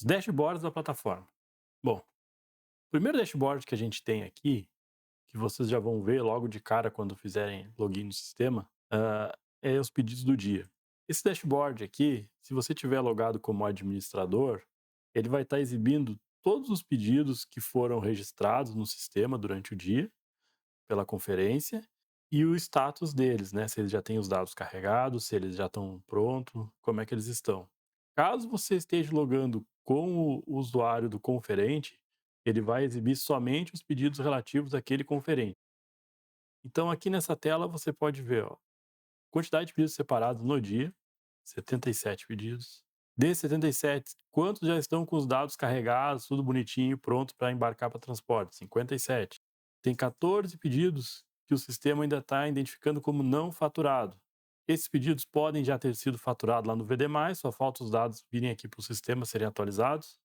Os dashboards da plataforma. Bom, o primeiro dashboard que a gente tem aqui, que vocês já vão ver logo de cara quando fizerem login no sistema, é os pedidos do dia. Esse dashboard aqui, se você tiver logado como administrador, ele vai estar exibindo todos os pedidos que foram registrados no sistema durante o dia, pela conferência, e o status deles, né? Se eles já têm os dados carregados, se eles já estão prontos, como é que eles estão. Caso você esteja logando com o usuário do conferente, ele vai exibir somente os pedidos relativos àquele conferente. Então aqui nessa tela você pode ver, ó, quantidade de pedidos separados no dia, 77 pedidos. Desses 77, quantos já estão com os dados carregados, tudo bonitinho, pronto para embarcar para transporte? 57. Tem 14 pedidos que o sistema ainda está identificando como não faturado. Esses pedidos podem já ter sido faturados lá no VD+, só falta os dados virem aqui para o sistema serem atualizados,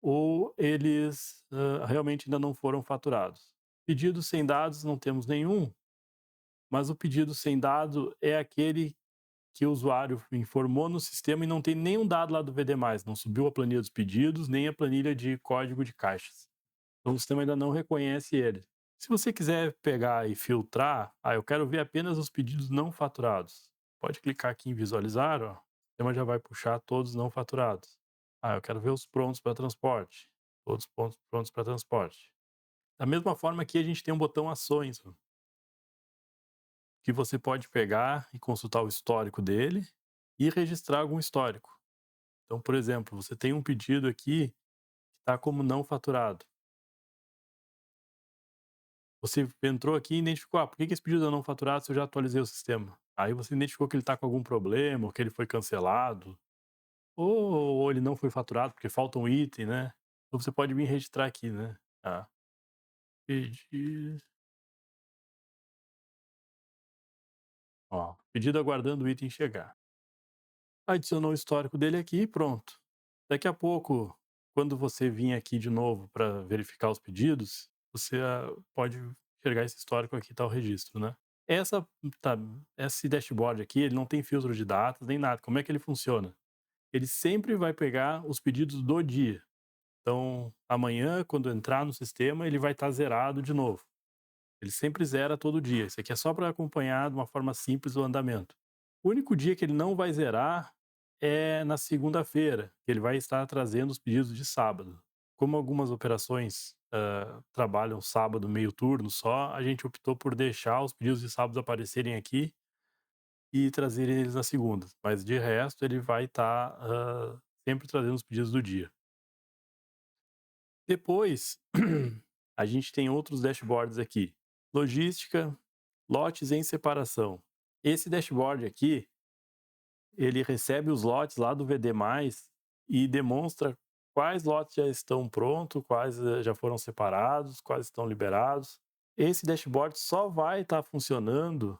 ou eles realmente ainda não foram faturados. Pedidos sem dados não temos nenhum, mas o pedido sem dado é aquele que o usuário informou no sistema e não tem nenhum dado lá do VD+, não subiu a planilha dos pedidos, nem a planilha de código de caixas. Então o sistema ainda não reconhece ele. Se você quiser pegar e filtrar, eu quero ver apenas os pedidos não faturados. Pode clicar aqui em visualizar, ó. O sistema já vai puxar todos não faturados. Eu quero ver os prontos para transporte. Todos prontos para transporte. Da mesma forma que a gente tem um botão ações, ó, que você pode pegar e consultar o histórico dele e registrar algum histórico. Então, por exemplo, você tem um pedido aqui que está como não faturado. Você entrou aqui e identificou, por que esse pedido é não faturado se eu já atualizei o sistema? Aí você identificou que ele está com algum problema, ou que ele foi cancelado, ou ele não foi faturado porque falta um item, né? Então você pode vir registrar aqui, né? Pedido, pedido aguardando o item chegar. Adicionou o histórico dele aqui e pronto. Daqui a pouco, quando você vir aqui de novo para verificar os pedidos, você pode enxergar esse histórico aqui, tá o registro, né? Essa, tá, esse dashboard aqui, ele não tem filtro de datas nem nada. Como é que ele funciona? Ele sempre vai pegar os pedidos do dia. Então, amanhã, quando entrar no sistema, ele vai estar zerado de novo. Ele sempre zera todo dia. Isso aqui é só para acompanhar de uma forma simples o andamento. O único dia que ele não vai zerar é na segunda-feira, que ele vai estar trazendo os pedidos de sábado. Como algumas operações trabalham sábado meio turno só, a gente optou por deixar os pedidos de sábado aparecerem aqui e trazerem eles na segunda. Mas de resto, ele vai estar sempre trazendo os pedidos do dia. Depois, a gente tem outros dashboards aqui. Logística, lotes em separação. Esse dashboard aqui, ele recebe os lotes lá do VD+, e demonstra quais lotes já estão prontos, quais já foram separados, quais estão liberados. Esse dashboard só vai estar funcionando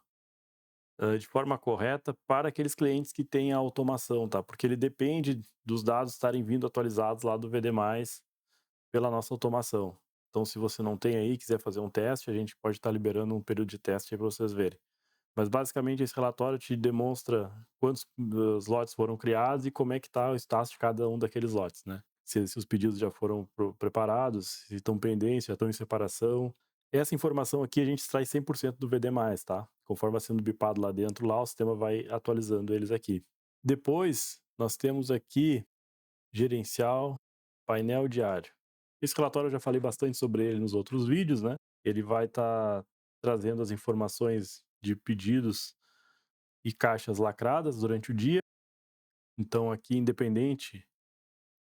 de forma correta para aqueles clientes que têm a automação, tá? Porque ele depende dos dados estarem vindo atualizados lá do VD+, pela nossa automação. Então, se você não tem aí, quiser fazer um teste, a gente pode estar liberando um período de teste aí para vocês verem. Mas basicamente esse relatório te demonstra quantos lotes foram criados e como é que está o status de cada um daqueles lotes, né? Se os pedidos já foram preparados, se estão pendentes, já estão em separação. Essa informação aqui a gente extrai 100% do VD+, tá? Conforme vai sendo bipado lá dentro, lá o sistema vai atualizando eles aqui. Depois, nós temos aqui gerencial, painel diário. Esse relatório eu já falei bastante sobre ele nos outros vídeos, né? Ele vai estar trazendo as informações de pedidos e caixas lacradas durante o dia. Então aqui, independente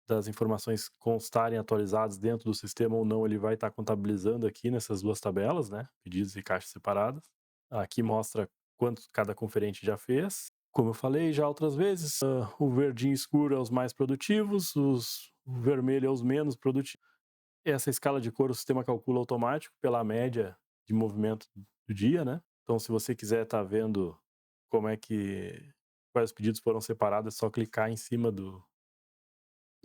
das informações constarem atualizadas dentro do sistema ou não, ele vai estar contabilizando aqui nessas duas tabelas, né? Pedidos e caixas separadas. Aqui mostra quanto cada conferente já fez. Como eu falei já outras vezes, o verdinho escuro é os mais produtivos, o vermelho é os menos produtivos. Essa escala de cor o sistema calcula automático pela média de movimento do dia, né? Então, se você quiser estar vendo como é que quais pedidos foram separados, é só clicar em cima do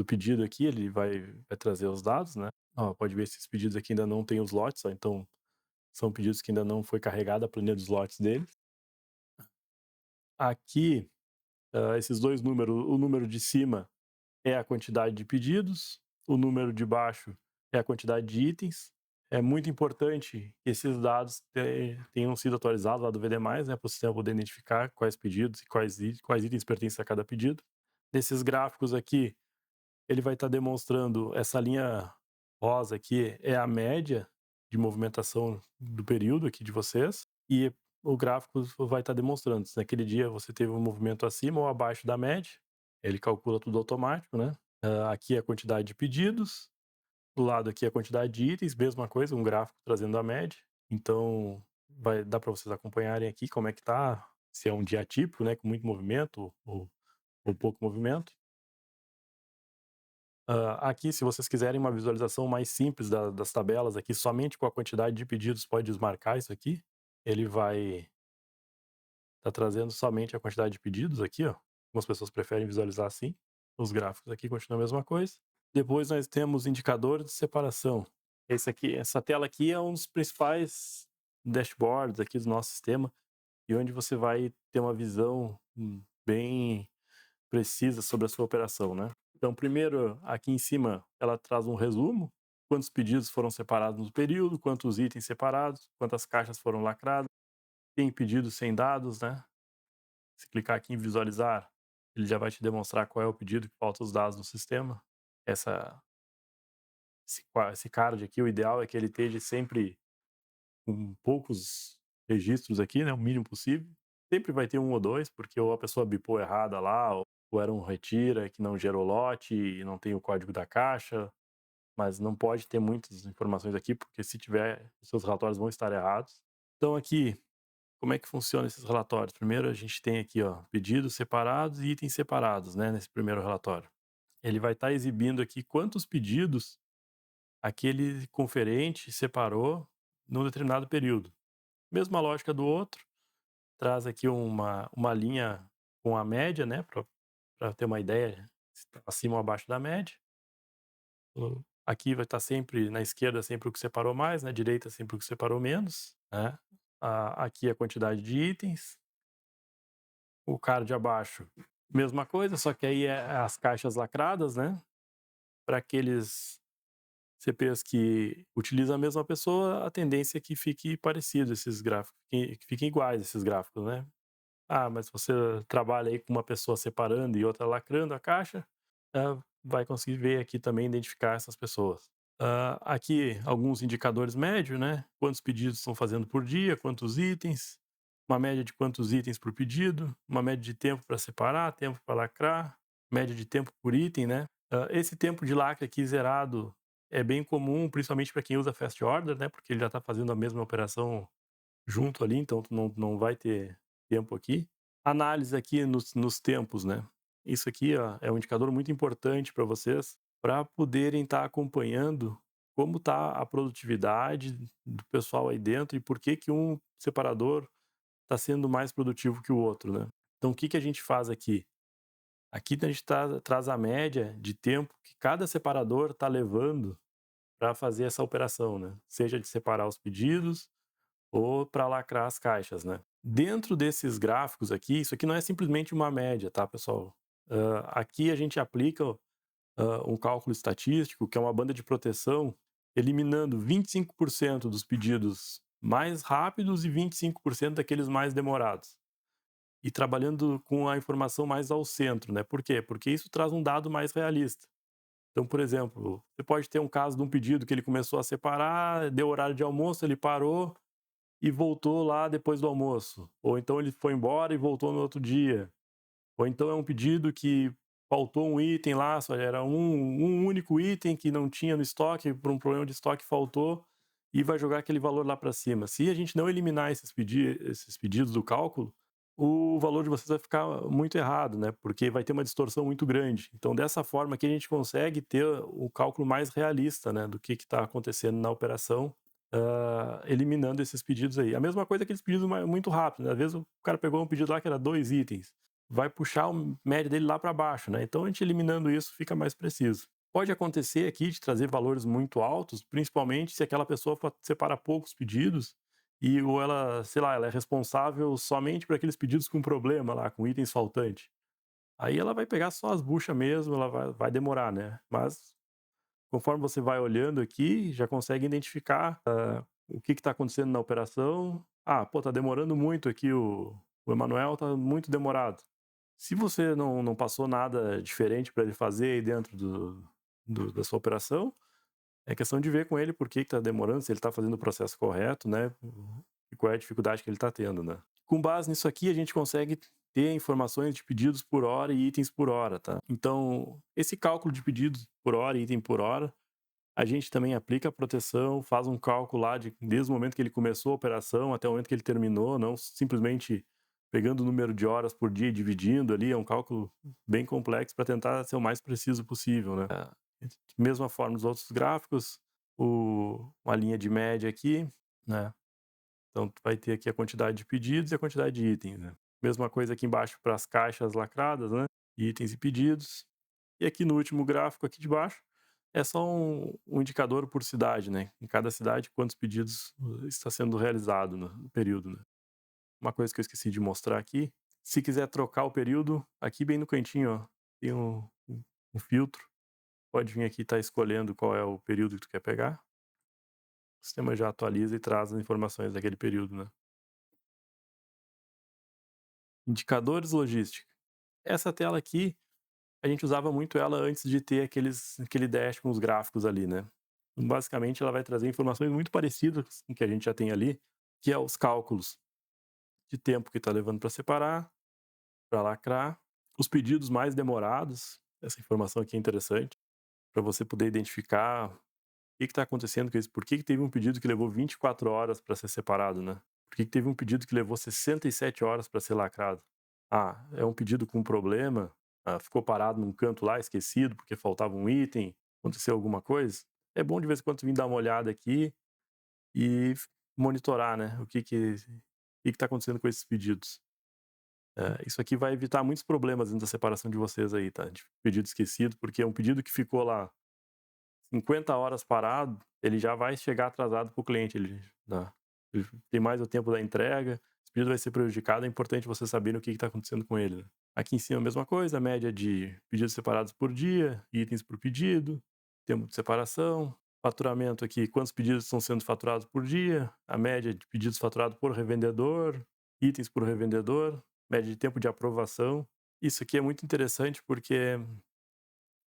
pedido aqui, ele vai trazer os dados, né? Pode ver esses pedidos aqui ainda não tem os lotes, então são pedidos que ainda não foi carregada a planilha dos lotes deles. Aqui, esses dois números, o número de cima é a quantidade de pedidos, o número de baixo é a quantidade de itens. É muito importante que esses dados tenham sido atualizados lá do VD+, né, para o sistema poder identificar quais pedidos e quais itens pertencem a cada pedido. Nesses gráficos aqui, ele vai estar demonstrando essa linha rosa aqui é a média de movimentação do período aqui de vocês, e o gráfico vai estar demonstrando se naquele dia você teve um movimento acima ou abaixo da média. Ele calcula tudo automático, né? Aqui é a quantidade de pedidos, do lado aqui é a quantidade de itens, mesma coisa, um gráfico trazendo a média. Então vai dar para vocês acompanharem aqui como é que tá, se é um dia atípico, né, com muito movimento ou pouco movimento. Aqui, se vocês quiserem uma visualização mais simples das tabelas aqui, somente com a quantidade de pedidos, pode desmarcar isso aqui. Ele vai estar trazendo somente a quantidade de pedidos aqui, ó. Algumas pessoas preferem visualizar assim. Os gráficos aqui continuam a mesma coisa. Depois nós temos indicadores de separação. Essa tela aqui é um dos principais dashboards aqui do nosso sistema, e onde você vai ter uma visão bem precisa sobre a sua operação, né? Então, primeiro, aqui em cima, ela traz um resumo, quantos pedidos foram separados no período, quantos itens separados, quantas caixas foram lacradas, tem pedidos sem dados, né? Se clicar aqui em visualizar, ele já vai te demonstrar qual é o pedido que falta os dados no sistema. Esse card aqui, o ideal é que ele esteja sempre com poucos registros aqui, né? O mínimo possível. Sempre vai ter um ou dois, porque ou a pessoa bipou errada lá, ou era um retira que não gerou lote e não tem o código da caixa, mas não pode ter muitas informações aqui, porque se tiver, os seus relatórios vão estar errados. Então aqui, como é que funciona esses relatórios? Primeiro a gente tem aqui, ó, pedidos separados e itens separados, né, nesse primeiro relatório. Ele vai estar exibindo aqui quantos pedidos aquele conferente separou num determinado período. Mesma lógica do outro, traz aqui uma linha com a média, né, para ter uma ideia se está acima ou abaixo da média. Aqui vai estar sempre na esquerda sempre o que separou mais, na direita sempre o que separou menos, né? Aqui a quantidade de itens. O card abaixo, mesma coisa, só que aí é as caixas lacradas, né? Para aqueles CPs que utilizam a mesma pessoa, a tendência é que fique parecido esses gráficos, que fiquem iguais esses gráficos, né? Mas você trabalha aí com uma pessoa separando e outra lacrando a caixa, vai conseguir ver aqui também, identificar essas pessoas. Aqui alguns indicadores médios, né? Quantos pedidos estão fazendo por dia, quantos itens, uma média de quantos itens por pedido, uma média de tempo para separar, tempo para lacrar, média de tempo por item, né? Esse tempo de lacre aqui zerado é bem comum, principalmente para quem usa Fast Order, né? Porque ele já está fazendo a mesma operação junto ali, então tu não vai ter tempo aqui. Análise aqui nos tempos, né? Isso aqui, ó, é um indicador muito importante para vocês, para poderem estar acompanhando como está a produtividade do pessoal aí dentro e por que um separador está sendo mais produtivo que o outro, né? Então, o que a gente faz aqui? Aqui a gente traz a média de tempo que cada separador está levando para fazer essa operação, né? Seja de separar os pedidos ou para lacrar as caixas, né? Dentro desses gráficos aqui, isso aqui não é simplesmente uma média, tá, pessoal? Aqui a gente aplica um cálculo estatístico, que é uma banda de proteção, eliminando 25% dos pedidos mais rápidos e 25% daqueles mais demorados. E trabalhando com a informação mais ao centro, né? Por quê? Porque isso traz um dado mais realista. Então, por exemplo, você pode ter um caso de um pedido que ele começou a separar, deu horário de almoço, ele parou e voltou lá depois do almoço. Ou então ele foi embora e voltou no outro dia. Ou então é um pedido que faltou um item lá, só era um único item que não tinha no estoque, por um problema de estoque faltou, e vai jogar aquele valor lá para cima. Se a gente não eliminar esses pedidos do cálculo, o valor de vocês vai ficar muito errado, né? Porque vai ter uma distorção muito grande. Então, dessa forma aqui, a gente consegue ter o cálculo mais realista, né, do que está acontecendo na operação, eliminando esses pedidos aí. A mesma coisa aqueles pedidos muito rápidos, né? Às vezes o cara pegou um pedido lá que era 2 itens, vai puxar a média dele lá para baixo, né? Então a gente eliminando isso fica mais preciso. Pode acontecer aqui de trazer valores muito altos, principalmente se aquela pessoa separa poucos pedidos ou ela, sei lá, ela é responsável somente por aqueles pedidos com problema lá, com itens faltantes. Aí ela vai pegar só as buchas mesmo, ela vai demorar, né. Mas conforme você vai olhando aqui, já consegue identificar, o que está acontecendo na operação. "Ah, pô, tá demorando muito aqui o Emanuel tá muito demorado". Se você não passou nada diferente para ele fazer aí dentro da sua operação, é questão de ver com ele por que que tá demorando, se ele tá fazendo o processo correto, né, e qual é a dificuldade que ele tá tendo, né. Com base nisso aqui, a gente consegue ter informações de pedidos por hora e itens por hora, tá. Então, esse cálculo de pedidos por hora e item por hora, a gente também aplica a proteção, faz um cálculo lá desde o momento que ele começou a operação até o momento que ele terminou, não simplesmente pegando o número de horas por dia e dividindo ali, é um cálculo bem complexo para tentar ser o mais preciso possível, né. Mesma forma nos outros gráficos, uma linha de média aqui, né. Então tu vai ter aqui a quantidade de pedidos e a quantidade de itens, né. Mesma coisa aqui embaixo para as caixas lacradas, né, itens e pedidos. E aqui no último gráfico aqui de baixo, é só um indicador por cidade, né, em cada cidade quantos pedidos está sendo realizado no período, né. Uma coisa que eu esqueci de mostrar aqui, se quiser trocar o período, aqui bem no cantinho, ó, tem um filtro, pode vir aqui e tá escolhendo qual é o período que tu quer pegar. O sistema já atualiza e traz as informações daquele período, né. Indicadores logística. Essa tela aqui, a gente usava muito ela antes de ter aquele dash com os gráficos ali, né. Basicamente, ela vai trazer informações muito parecidas com o que a gente já tem ali, que é os cálculos de tempo que está levando para separar, para lacrar, os pedidos mais demorados, essa informação aqui é interessante, para você poder identificar o que está acontecendo com isso, por que que teve um pedido que levou 24 horas para ser separado, né. Por que que teve um pedido que levou 67 horas para ser lacrado. Ah, é um pedido com problema, ficou parado num canto lá, esquecido, porque faltava um item, aconteceu alguma coisa. É bom de vez em quando vir dar uma olhada aqui e monitorar, né, o que está acontecendo com esses pedidos. Isso aqui vai evitar muitos problemas dentro da separação de vocês aí, tá, de pedido esquecido, porque é um pedido que ficou lá 50 horas parado, ele já vai chegar atrasado para o cliente, ele tem mais o tempo da entrega, esse pedido vai ser prejudicado, é importante você saber o que está acontecendo com ele, né. Aqui em cima a mesma coisa, a média de pedidos separados por dia, itens por pedido, tempo de separação, faturamento aqui, quantos pedidos estão sendo faturados por dia, a média de pedidos faturados por revendedor, itens por revendedor, média de tempo de aprovação. Isso aqui é muito interessante porque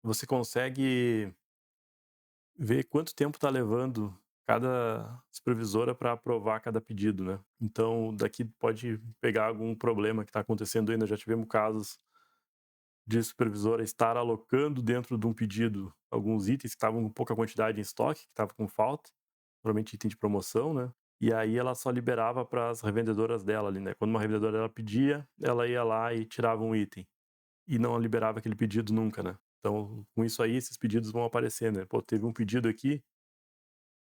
você consegue ver quanto tempo está levando cada supervisora para aprovar cada pedido, né. Então daqui pode pegar algum problema que está acontecendo ainda, já tivemos casos de supervisora estar alocando dentro de um pedido alguns itens que estavam com pouca quantidade em estoque, que estava com falta, normalmente item de promoção, né, e aí ela só liberava para as revendedoras dela ali, né. Quando uma revendedora dela pedia, ela ia lá e tirava um item, e não liberava aquele pedido nunca, né. Então, com isso aí, esses pedidos vão aparecer, né. Pô, teve um pedido aqui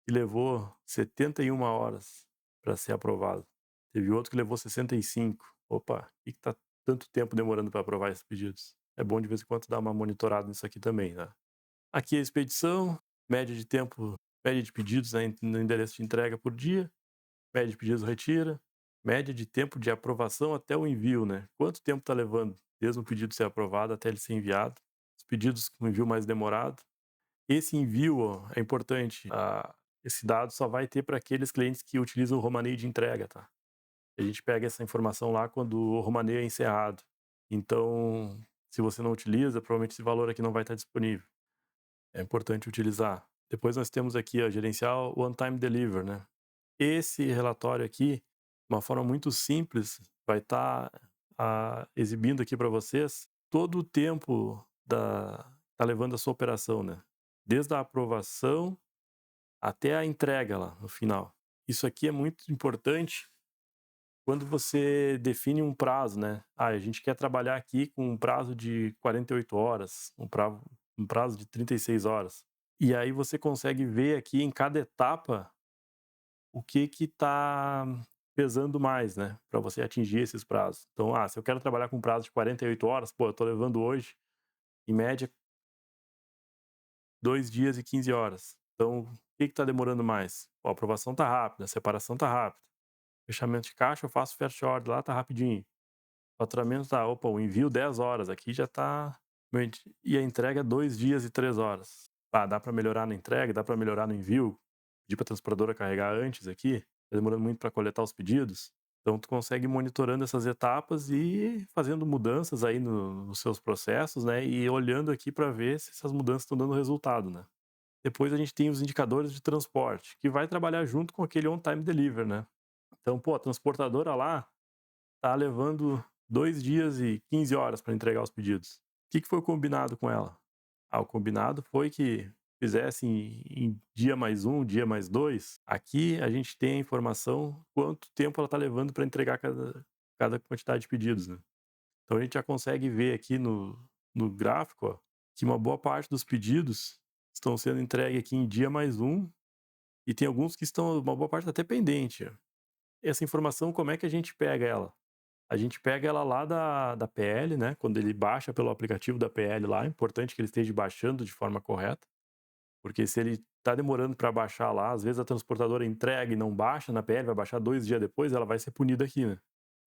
que levou 71 horas para ser aprovado. Teve outro que levou 65. Opa, por que que tá tanto tempo demorando para aprovar esses pedidos? É bom de vez em quando dar uma monitorada nisso aqui também, né. Aqui a expedição, média de tempo, média de pedidos, né, no endereço de entrega por dia, média de pedidos retira, média de tempo de aprovação até o envio, né. Quanto tempo está levando desde o pedido ser aprovado até ele ser enviado. Os pedidos com envio mais demorado. Esse envio, ó, é importante, esse dado só vai ter para aqueles clientes que utilizam o romaneio de entrega, tá. A gente pega essa informação lá quando o romaneio é encerrado. Então, se você não utiliza, provavelmente esse valor aqui não vai estar disponível. É importante utilizar. Depois nós temos aqui, ó, gerenciar o on time deliver, né. Esse relatório aqui, de uma forma muito simples, vai estar, exibindo aqui para vocês todo o tempo tá levando a sua operação, né. Desde a aprovação até a entrega lá no final. Isso aqui é muito importante quando você define um prazo, né. "Ah, a gente quer trabalhar aqui com um prazo de 48 horas, um prazo de 36 horas". E aí você consegue ver aqui em cada etapa o que que tá pesando mais, né, para você atingir esses prazos. Então, se eu quero trabalhar com um prazo de 48 horas, pô, eu tô levando hoje, em média, 2 dias e 15 horas. Então, o que que tá demorando mais? Pô, a aprovação tá rápida, a separação tá rápida. Fechamento de caixa, eu faço fast order lá, tá rapidinho. faturamento tá, opa, o envio 10 horas, aqui já tá e a entrega 2 dias e 3 horas. Ah, dá para melhorar na entrega, dá para melhorar no envio, pedir pra transportadora carregar antes aqui, tá demorando muito para coletar os pedidos. Então tu consegue ir monitorando essas etapas e fazendo mudanças aí nos seus processos, né, e olhando aqui para ver se essas mudanças estão dando resultado, né. Depois a gente tem os indicadores de transporte, que vai trabalhar junto com aquele on time delivery, né. Então, pô, a transportadora lá tá levando 2 dias e 15 horas para entregar os pedidos. O que foi combinado com ela? Ah, o combinado foi que fizesse em dia mais um, dia mais 2. Aqui a gente tem a informação quanto tempo ela tá levando para entregar cada quantidade de pedidos, né. Então a gente já consegue ver aqui no gráfico, ó, que uma boa parte dos pedidos estão sendo entregue aqui em dia mais um, e tem alguns que estão uma boa parte tá até pendente. Essa informação, como é que a gente pega ela? A gente pega ela lá da PL, né, quando ele baixa pelo aplicativo da PL lá, é importante que ele esteja baixando de forma correta, porque se ele tá demorando para baixar lá, às vezes a transportadora entrega e não baixa na PL, vai baixar 2 dias depois, ela vai ser punida aqui, né.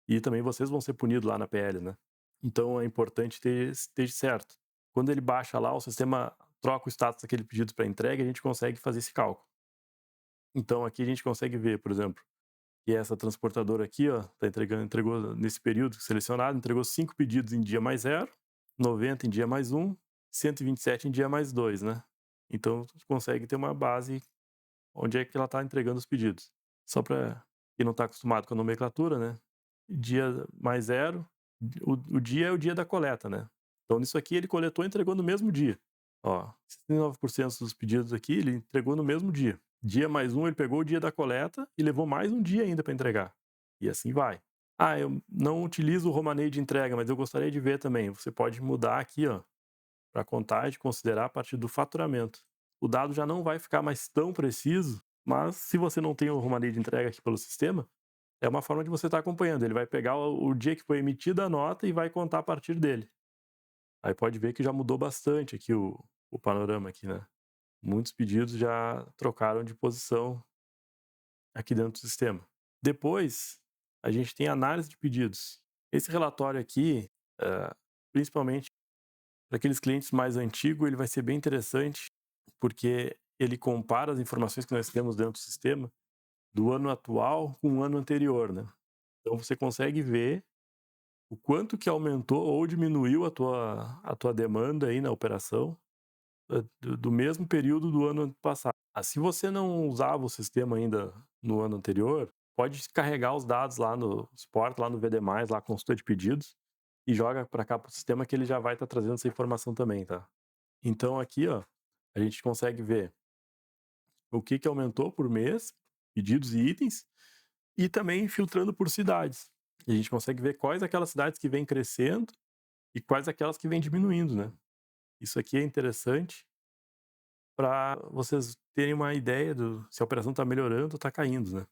E também vocês vão ser punidos lá na PL, né. Então é importante ter esteja certo. Quando ele baixa lá, o sistema troca o status daquele pedido para entrega e a gente consegue fazer esse cálculo. Então aqui a gente consegue ver, por exemplo, que essa transportadora aqui, ó, tá entregou nesse período selecionado, entregou 5 pedidos em dia mais zero, 90 em dia mais um, 127 em dia mais 2, né. Então tu consegue ter uma base onde é que ela tá entregando os pedidos. Só para quem não tá acostumado com a nomenclatura, né, dia mais zero, o dia é o dia da coleta, né. Então nisso aqui ele coletou e entregou no mesmo dia. Ó, 69% dos pedidos aqui ele entregou no mesmo dia. Dia mais um, ele pegou o dia da coleta e levou mais um dia ainda para entregar. E assim vai. Ah, eu não utilizo o romaneio de entrega, mas eu gostaria de ver também. Você pode mudar aqui, ó, para contagem, considerar a partir do faturamento. O dado já não vai ficar mais tão preciso, mas se você não tem o romaneio de entrega aqui pelo sistema, é uma forma de você estar acompanhando. Ele vai pegar o dia que foi emitida a nota e vai contar a partir dele. Aí pode ver que já mudou bastante aqui o panorama aqui, né. Muitos pedidos já trocaram de posição aqui dentro do sistema. Depois, a gente tem análise de pedidos. Esse relatório aqui, principalmente para aqueles clientes mais antigos, ele vai ser bem interessante, porque ele compara as informações que nós temos dentro do sistema do ano atual com o ano anterior, né. Então você consegue ver o quanto que aumentou ou diminuiu a tua demanda aí na operação, do mesmo período do ano passado. Ah, se você não usava o sistema ainda no ano anterior, pode carregar os dados lá no exporta lá no VD+, lá consulta de pedidos, e joga para cá para o sistema que ele já vai estar trazendo essa informação também, tá. Então aqui, ó, a gente consegue ver o que aumentou por mês, pedidos e itens, e também filtrando por cidades. E a gente consegue ver quais aquelas cidades que vêm crescendo e quais aquelas que vêm diminuindo, né. Isso aqui é interessante para vocês terem uma ideia do se a operação está melhorando ou está caindo, né.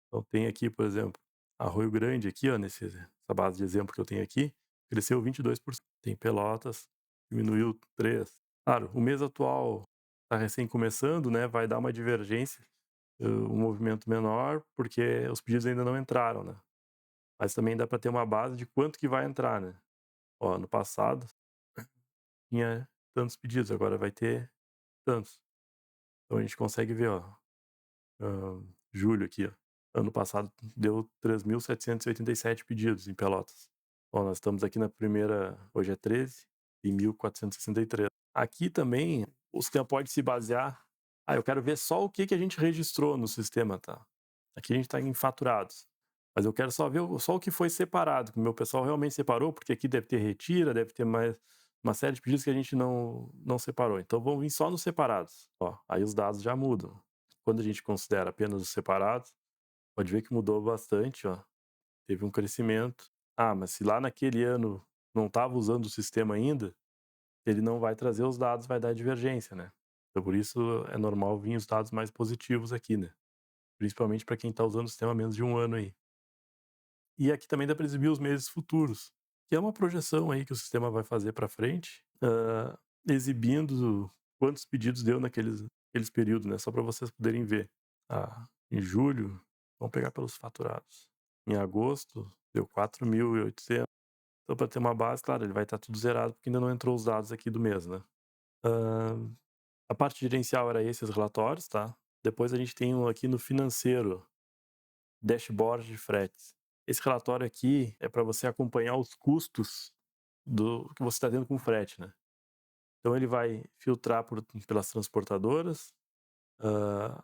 Então tem aqui, por exemplo, Arroio Grande aqui, ó, essa base de exemplo que eu tenho aqui, cresceu 22%. Tem Pelotas, diminuiu 3. Claro, o mês atual está recém começando, né, vai dar uma divergência, um movimento menor, porque os pedidos ainda não entraram, né. Mas também dá para ter uma base de quanto que vai entrar, né. Ó, ano passado tinha tantos pedidos, agora vai ter tantos. Então a gente consegue ver, ó, julho aqui, ó. Ano passado deu 3.787 pedidos em Pelotas. Ó, nós estamos aqui na primeira, hoje é 13, em 1.463. Aqui também o sistema pode se basear, eu quero ver só o que que a gente registrou no sistema, tá. Aqui a gente está em faturados, mas eu quero só ver só o que foi separado, que o meu pessoal realmente separou, porque aqui deve ter retira, deve ter mais uma série de pedidos que a gente não separou. Então vamos vir só nos separados. Ó, aí os dados já mudam. Quando a gente considera apenas os separados, pode ver que mudou bastante, ó. Teve um crescimento. Ah, mas se lá naquele ano não estava usando o sistema ainda, ele não vai trazer os dados, vai dar divergência, né. Então por isso é normal vir os dados mais positivos aqui, né. Principalmente para quem está usando o sistema há menos de um ano aí. E aqui também dá para exibir os meses futuros, que é uma projeção aí que o sistema vai fazer para frente, exibindo quantos pedidos deu naqueles períodos, né, só para vocês poderem ver. Ah, em julho, vamos pegar pelos faturados. Em agosto deu 4.800. Então, para ter uma base, claro, ele vai estar tudo zerado, porque ainda não entrou os dados aqui do mês, né? Hã, a parte gerencial era esses relatórios, tá? Depois a gente tem um aqui no financeiro, dashboard de fretes. Esse relatório aqui é para você acompanhar os custos do que você está tendo com frete, né? Então ele vai filtrar pelas transportadoras, hã,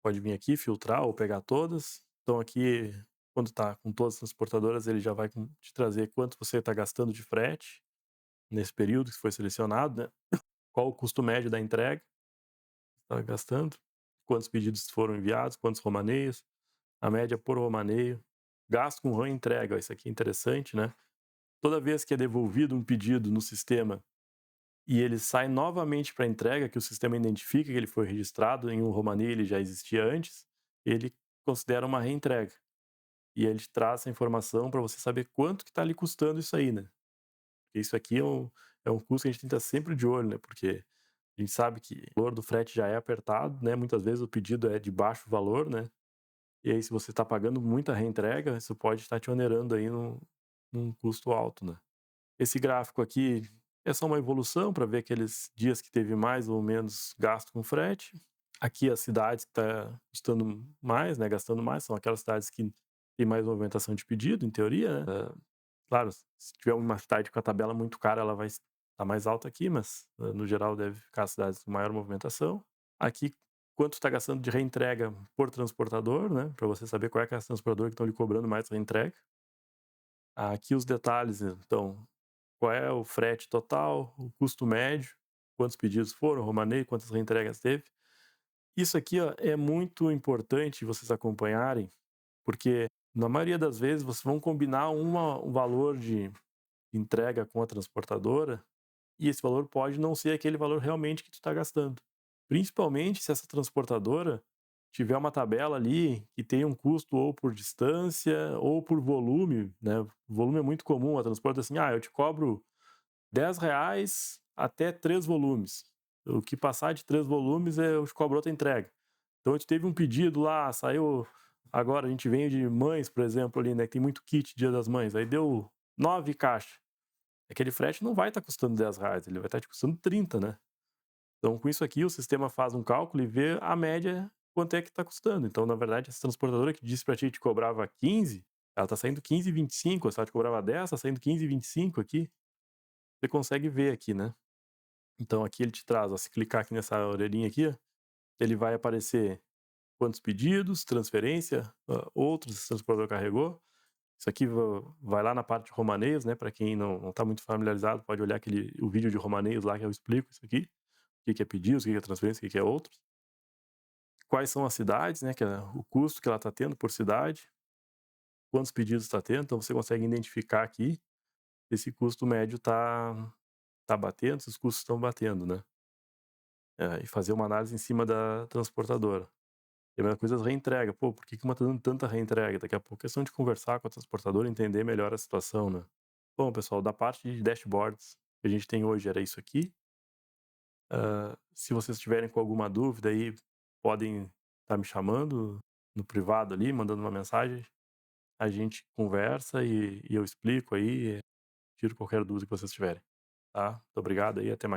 pode vir aqui filtrar ou pegar todas. Então aqui, quando está com todas as transportadoras, ele já vai te trazer quanto você está gastando de frete nesse período que foi selecionado, né? Qual o custo médio da entrega está gastando, quantos pedidos foram enviados, quantos romaneios, a média por romaneio, gasto com entrega. Isso aqui é interessante, né? Toda vez que é devolvido um pedido no sistema e ele sai novamente para entrega, que o sistema identifica que ele foi registrado em um romaneio, ele já existia antes, ele considera uma reentrega. E ele traz essa informação para você saber quanto que está lhe custando isso aí, né? Porque isso aqui é um custo que a gente tem que estar sempre de olho, né? Porque a gente sabe que o valor do frete já é apertado, né? Muitas vezes o pedido é de baixo valor, né? E aí, se você está pagando muita reentrega, isso pode estar te onerando aí num custo alto, né? Esse gráfico aqui é só uma evolução para ver aqueles dias que teve mais ou menos gasto com frete. Aqui as cidades que está custando mais, né? Gastando mais, são aquelas cidades que tem mais movimentação de pedido, em teoria, né? Claro, se tiver uma cidade com a tabela muito cara, ela vai estar mais alta aqui, mas no geral deve ficar as cidades com maior movimentação. Aqui, quanto está gastando de reentrega por transportador, né? Para você saber qual é que é as transportadoras que estão lhe cobrando mais reentrega. Aqui os detalhes, então, qual é o frete total, o custo médio, quantos pedidos foram, romaneio, quantas reentregas teve. Isso aqui, ó, é muito importante vocês acompanharem, porque na maioria das vezes vocês vão combinar um valor de entrega com a transportadora, e esse valor pode não ser aquele valor realmente que tu está gastando. Principalmente se essa transportadora tiver uma tabela ali que tem um custo ou por distância ou por volume, né? O volume é muito comum, a transporte assim, eu te cobro R$10 até 3 volumes. O que passar de 3 volumes eu te cobro outra entrega. Então a gente teve um pedido lá, saiu agora, a gente veio de mães, por exemplo, ali, né? Que tem muito kit Dia das Mães, aí deu 9 caixas. Aquele frete não vai estar custando R$10, ele vai estar te custando 30, né? Então, com isso aqui, o sistema faz um cálculo e vê a média quanto é que está custando. Então, na verdade, essa transportadora que disse para ti que te cobrava 15, ela está saindo 15,25. Se ela te cobrava 10, está saindo 15,25 aqui. Você consegue ver aqui, né? Então, aqui ele te traz, ó, se clicar aqui nessa orelhinha aqui, ó, ele vai aparecer quantos pedidos, transferência, outros esse transportador carregou. Isso aqui vai lá na parte de romaneios, né? Para quem não está muito familiarizado, pode olhar o vídeo de romaneios lá que eu explico isso aqui. O que é pedidos, o que é transferência, o que é outros. Quais são as cidades, né? Que é o custo que ela está tendo por cidade. Quantos pedidos está tendo. Então você consegue identificar aqui se esse custo médio tá batendo, se os custos estão batendo, né? E fazer uma análise em cima da transportadora. E a mesma coisa as reentrega. Pô, por que uma tá dando tanta reentrega? Daqui a pouco é questão de conversar com a transportadora e entender melhor a situação, né? Bom, pessoal, da parte de dashboards que a gente tem hoje era isso aqui. Se vocês estiverem com alguma dúvida aí, podem estar me chamando no privado ali, mandando uma mensagem. A gente conversa e eu explico aí, tiro qualquer dúvida que vocês tiverem, tá? Muito obrigado aí, até mais.